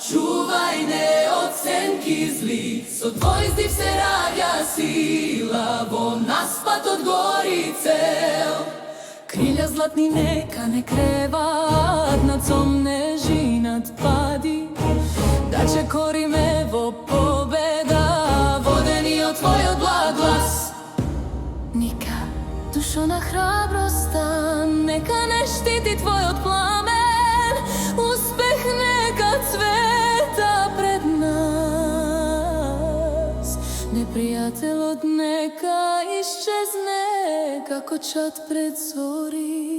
Čuvaj ne od senki zli, so tvoj zdiv se rađa sila, bo naspad od gori cel. Krilja zlatni neka ne krevat, nad som neži nadpadi, da će korime vo pobeda, vodeni od tvoj odblag glas. Nika, dušo na hrabrosta, neka ne štiti tvoj od plamen, uspeh neka cveta pred nas. Neprijatelj od neka iščezne, kako čad pred zori.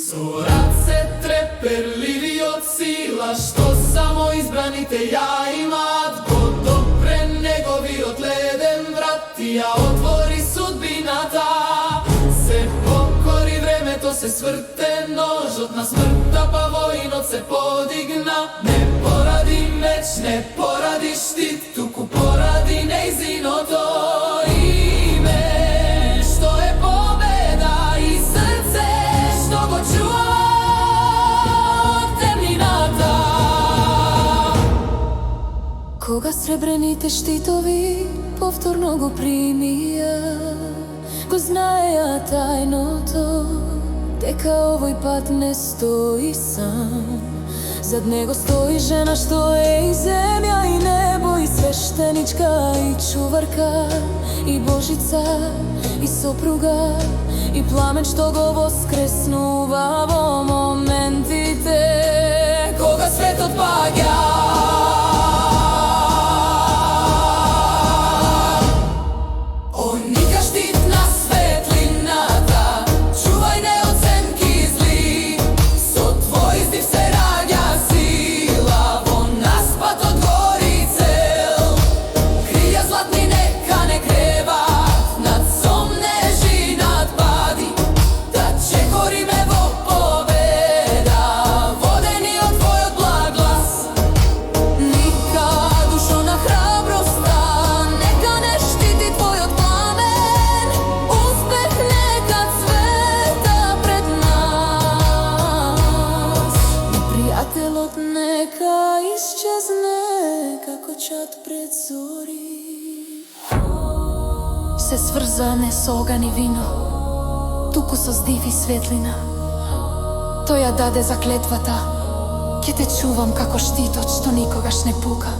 Zorat se treperljivi od sila, što samo izbranite ja imat, god dopre negovi od ledem vratija, otvori sudbina ta. Se pokori vreme, to se svrte nož, od nas smrta pa vojnot se podigna. Ne poradi meč, ne poradi štit, tuku poradi neizino to ime, što je pobeda i srce, što go čuva od temninata. Koga srebreните štitovi повторно го примија, го знаеа тајното, дека овој пат не стои сам. Зад него стои жена што е и земја и небо, и свештеничка и чуварка, и Божица и сопруга, и пламен што го воскреснува во моментите кога светот паѓа. Neka iščezne kako čad pred zori. Se сврзане со оган и вино, туку со здив и светлина. Тој ја даде заклетвата, ќе те чувам како штитот што никогаш не пука.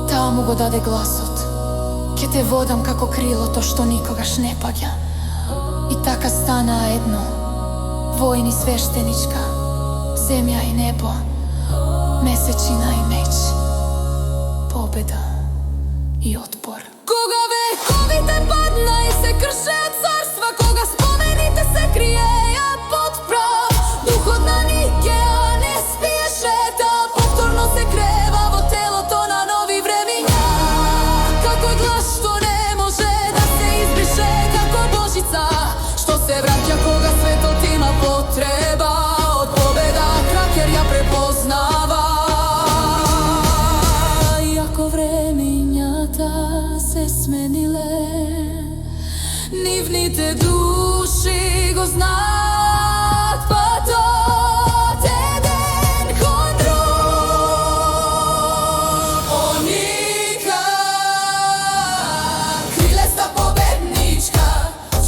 Таа му го даде гласот, ќе те водам како крилото што никогаш не паѓа. И така стана едно, војни свештеничка, земја и небо, месечина и меч, победа и отпор. Кога вековите падна и се кршеа царства, кога спомените се криеја под прав, духот на Никеа не спиеше, таа повторно се крева во телото на нови времиња. Како глас што не може да се избрише, како Божица што се враќа кога светот има потреба од победа, кракер ја препознава. Се смениле, нивните души го знаат патот еден кон друг. О, Ника, крилеста победничка,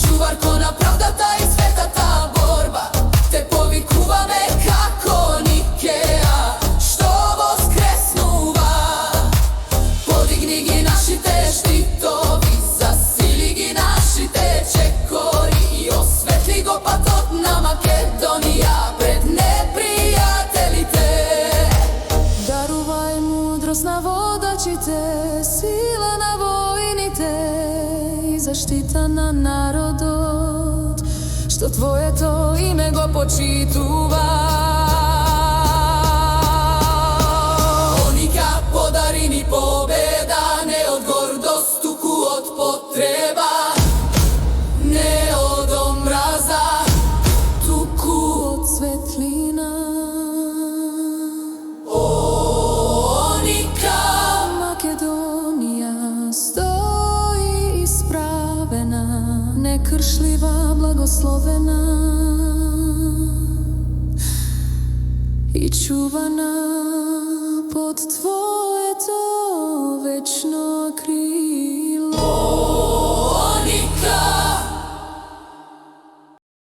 чуварко на правдата и светата борба, те повикуваме како Никеа што воскреснува. Подигни ги нашите штитови, засили ги нашите чекори и осветли го патот на Македонија пред непријателите. Дарувај мудрост на водачите, сила на војните и заштита на народот што твоето име го почитува. Ника, подари ни победа, не од гордост, туку од потреба, не од омраза, туку од светлина. некршлива, благословена и чувана под Твој